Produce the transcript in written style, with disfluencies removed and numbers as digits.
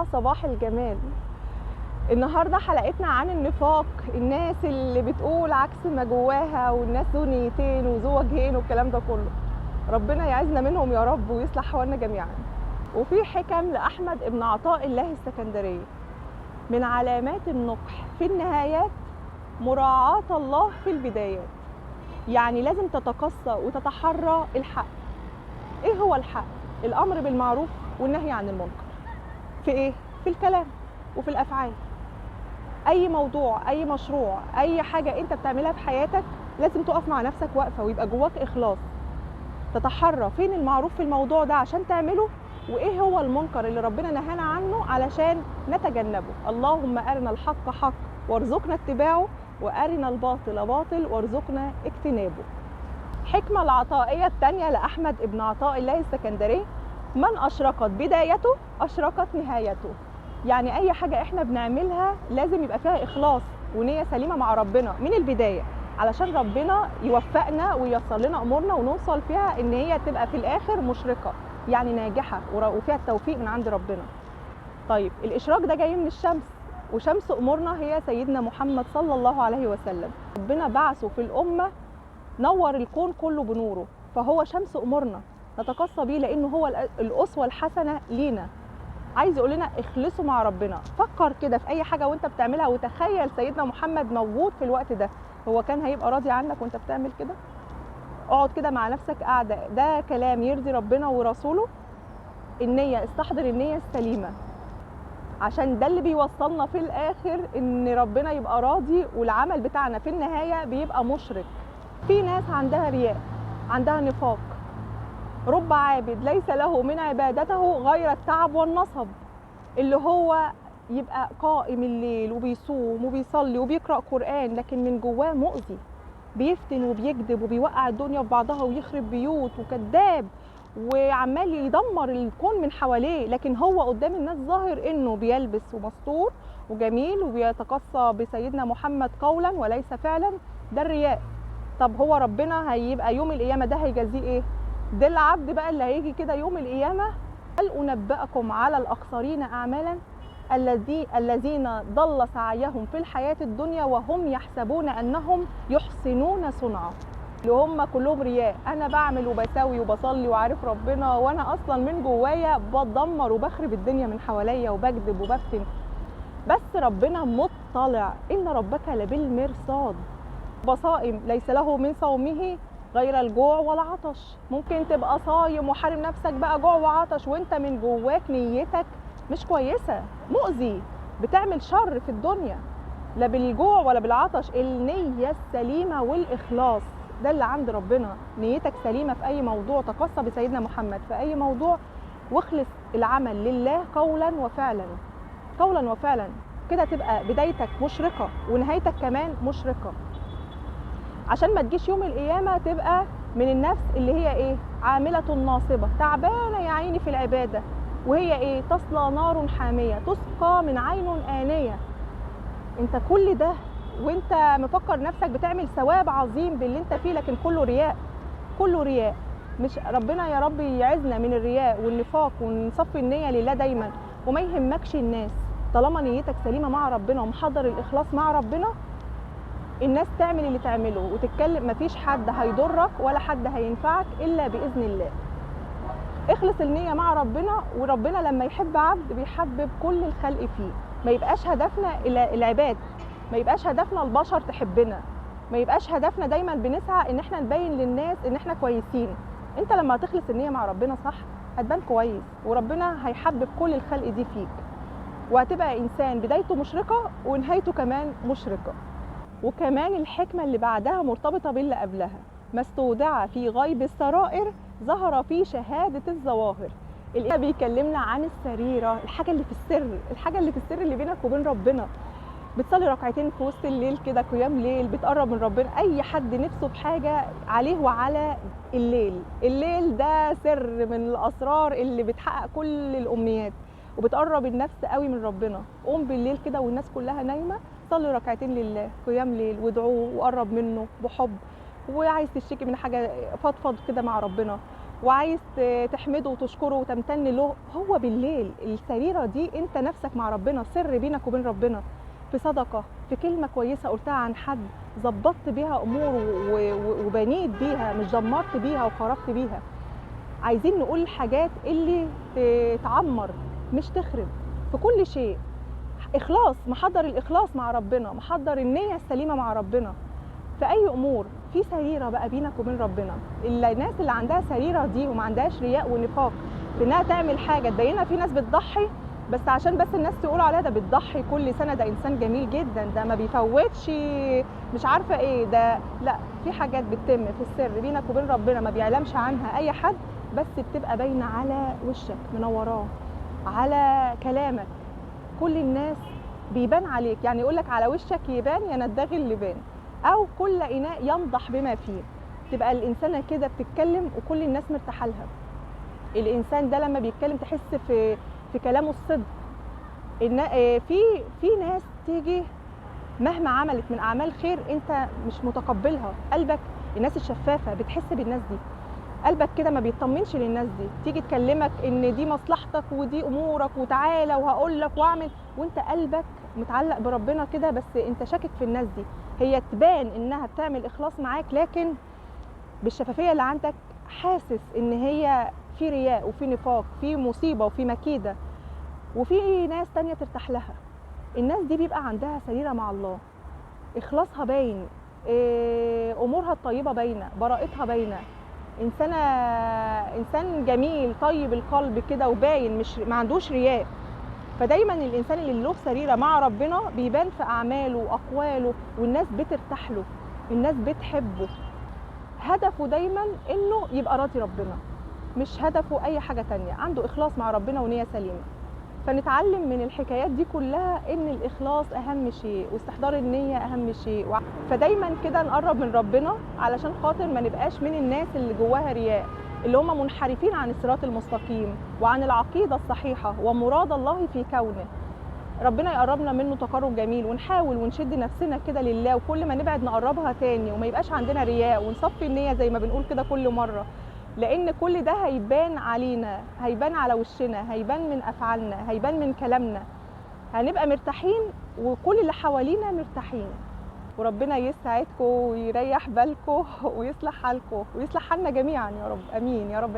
يا صباح الجمال. النهارده حلقتنا عن النفاق، الناس اللي بتقول عكس ما جواها، والناس ذو نيتين وذو وجهين والكلام ده كله. ربنا يعزنا منهم يا رب ويصلح حوالنا جميعا. وفي حكم لأحمد ابن عطاء الله السكندري: من علامات النقح في النهايات مراعاة الله في البدايات. يعني لازم تتقصى وتتحرى الحق. ايه هو الحق؟ الامر بالمعروف والنهي عن المنكر. في ايه؟ في الكلام وفي الافعال. اي موضوع، اي مشروع، اي حاجه انت بتعملها في حياتك لازم تقف مع نفسك واقفه ويبقى جواك اخلاص. تتحرى فين المعروف في الموضوع ده عشان تعمله، وايه هو المنكر اللي ربنا نهانا عنه علشان نتجنبه. اللهم ارنا الحق حق وارزقنا اتباعه، وارنا الباطل باطل وارزقنا اجتنابه. الحكمه العطائيه الثانيه لاحمد ابن عطاء الله السكندري: من اشرقت بدايته اشرقت نهايته. يعني اي حاجه احنا بنعملها لازم يبقى فيها اخلاص ونيه سليمه مع ربنا من البدايه، علشان ربنا يوفقنا وييسر لنا امورنا ونوصل فيها ان هي تبقى في الاخر مشرقه، يعني ناجحه وفيها التوفيق من عند ربنا. طيب الاشراق ده جاي من الشمس، وشمس امورنا هي سيدنا محمد صلى الله عليه وسلم. ربنا بعثه في الامه نور الكون كله بنوره، فهو شمس امورنا نتقصى بيه لانه هو الاسوه الحسنه لينا. عايز يقول لنا اخلصوا مع ربنا. فكر كده في اي حاجه وانت بتعملها وتخيل سيدنا محمد موجود في الوقت ده، هو كان هيبقى راضي عنك وانت بتعمل كده؟ اقعد كده مع نفسك قاعده، ده كلام يرضي ربنا ورسوله؟ النيه، استحضر النيه السليمه، عشان ده اللي بيوصلنا في الاخر ان ربنا يبقى راضي، والعمل بتاعنا في النهايه بيبقى مشرك. في ناس عندها رياء، عندها نفاق. رب عابد ليس له من عبادته غير التعب والنصب، اللي هو يبقى قائم الليل وبيصوم وبيصلي وبيقرأ قرآن لكن من جواه مؤذي، بيفتن وبيكذب وبيوقع الدنيا في بعضها ويخرب بيوت، وكذاب وعمال يدمر الكون من حواليه، لكن هو قدام الناس ظاهر انه بيلبس ومستور وجميل وبيتقصى بسيدنا محمد قولا وليس فعلا. ده الرياء. طب هو ربنا هيبقى يوم القيامة ده هيجازيه ايه؟ ده العبد بقى اللي هيجي كده يوم القيامة: هل أنبئكم على الأخسرين أعمالا الذين ضل سعيهم في الحياة الدنيا وهم يحسبون أنهم يحسنون صنعا. اللي هم كلهم رياء، أنا بعمل وبسوي وبصلي وعارف ربنا، وأنا أصلا من جوايا بدمر وبخرب الدنيا من حواليا وبكذب وبفتن. بس ربنا مطلع، إن ربك لبالمرصاد. صائم ليس له من صومه غير الجوع والعطش. ممكن تبقى صايم وحارم نفسك بقى جوع وعطش وانت من جواك نيتك مش كويسة، مؤذي، بتعمل شر في الدنيا. لا بالجوع ولا بالعطش، النية السليمة والإخلاص ده اللي عند ربنا. نيتك سليمة في أي موضوع، تقصى بسيدنا محمد في أي موضوع، واخلص العمل لله قولا وفعلا. قولا وفعلا كده تبقى بدايتك مشرقة ونهايتك كمان مشرقة، عشان ما تجيش يوم القيامة تبقى من النفس اللي هي ايه؟ عاملة ناصبة، تعبانة يا عيني في العبادة، وهي ايه؟ تصلى نار حامية تسقى من عين آنية. انت كل ده وانت مفكر نفسك بتعمل ثواب عظيم باللي انت فيه، لكن كله رياء، كله رياء. مش ربنا يا رب يعزنا من الرياء والنفاق ونصفي النية لله دايما، وما يهمكش الناس طالما نيتك سليمة مع ربنا ومحضر الإخلاص مع ربنا. الناس تعمل اللي تعمله وتتكلم، مفيش حد هيضرك ولا حد هينفعك إلا بإذن الله. اخلص النية مع ربنا، وربنا لما يحب عبد بيحبب كل الخلق فيه. ما يبقاش هدفنا العباد، ما يبقاش هدفنا البشر تحبنا، ما يبقاش هدفنا دايما بنسعى ان احنا نبين للناس ان احنا كويسين. انت لما تخلص النية مع ربنا صح هتبان كويس، وربنا هيحبب كل الخلق دي فيك، وهتبقى انسان بدايته مشرقة ونهايته كمان مشرقة. وكمان الحكمة اللي بعدها مرتبطة باللي قبلها: ما استودع في غيب السرائر ظهر في شهادة الظواهر. الإله بيكلمنا عن السريرة، الحاجة اللي في السر، الحاجة اللي في السر اللي بينك وبين ربنا. بتصلي ركعتين في وسط الليل كده قيام ليل، بتقرب من ربنا. أي حد نفسه في حاجة عليه وعلى الليل ده سر من الأسرار اللي بتحقق كل الأمنيات وبتقرب النفس قوي من ربنا. قوم بالليل كده والناس كلها نايمة، صلي ركعتين لله قيام ليل وادعوه وقرب منه بحب، وعايز تشتكي من حاجه فضفض كده مع ربنا، وعايز تحمده وتشكره وتمتن له، هو بالليل السريرة دي انت نفسك مع ربنا، سر بينك وبين ربنا، في صدقة، في كلمة كويسة قلتها عن حد، ظبطت بيها امور وبنيت بيها، مش دمرت بيها وخربت بيها. عايزين نقول الحاجات اللي تعمر مش تخرب في كل شيء. اخلاص، محضر الاخلاص مع ربنا، محضر النية السليمة مع ربنا في اي امور. في سريره بقى بينك وبين ربنا. الناس اللي عندها سريره دي وما عندهاش رياء ونفاق في انها تعمل حاجه تبينها، في ناس بتضحي بس عشان بس الناس تقول عليها ده بتضحي كل سنه، ده انسان جميل جدا، ده ما بيفوتش مش عارفه ايه ده. لا، في حاجات بتتم في السر بينك وبين ربنا ما بيعلمش عنها اي حد، بس بتبقى باينه على وشك، منوراه، على كلامك، كل الناس بيبان عليك. يعني يقول لك على وشك يبان يا نداغي اللبان، او كل اناء ينضح بما فيه. تبقى الانسانه كده بتتكلم وكل الناس مرتاحه لها. الانسان ده لما بيتكلم تحس في كلامه الصدق. في ناس تيجي مهما عملت من اعمال خير انت مش متقبلها، قلبك، الناس الشفافه بتحس بالناس دي، قلبك كده ما بيطمنش للناس دي، تيجي تكلمك ان دي مصلحتك ودي امورك وتعالى وهقول لك واعمل، وانت قلبك متعلق بربنا كده، بس انت شاكك في الناس دي. هي تبان انها بتعمل اخلاص معاك، لكن بالشفافيه اللي عندك حاسس ان هي في رياء وفي نفاق، في مصيبه وفي مكيده. وفي ناس تانية ترتاح لها. الناس دي بيبقى عندها سريره مع الله، اخلاصها باين، امورها الطيبه باينه، براءتها باينه، انسان جميل طيب القلب كده وباين، مش ما عندوش رياء. فدايما الانسان اللي له سريره مع ربنا بيبان في اعماله واقواله، والناس بترتاح له، الناس بتحبه. هدفه دايما انه يبقى راضي ربنا، مش هدفه اي حاجه تانية، عنده اخلاص مع ربنا ونيه سليمه. فنتعلم من الحكايات دي كلها ان الاخلاص اهم شيء، واستحضار النيه اهم شيء. فدايما كده نقرب من ربنا علشان خاطر ما نبقاش من الناس اللي جواها رياء، اللي هم منحرفين عن الصراط المستقيم وعن العقيده الصحيحه ومراد الله في كونه. ربنا يقربنا منه تقرب جميل، ونحاول ونشد نفسنا كده لله، وكل ما نبعد نقربها تاني، وما يبقاش عندنا رياء، ونصفي النيه زي ما بنقول كده كل مره. لان كل ده هيبان علينا، هيبان على وشنا، هيبان من افعالنا، هيبان من كلامنا، هنبقى مرتاحين وكل اللي حوالينا مرتاحين. وربنا يسعدكم ويريح بالكم ويصلح حالكم ويصلح حالنا جميعا يا رب، امين يا رب.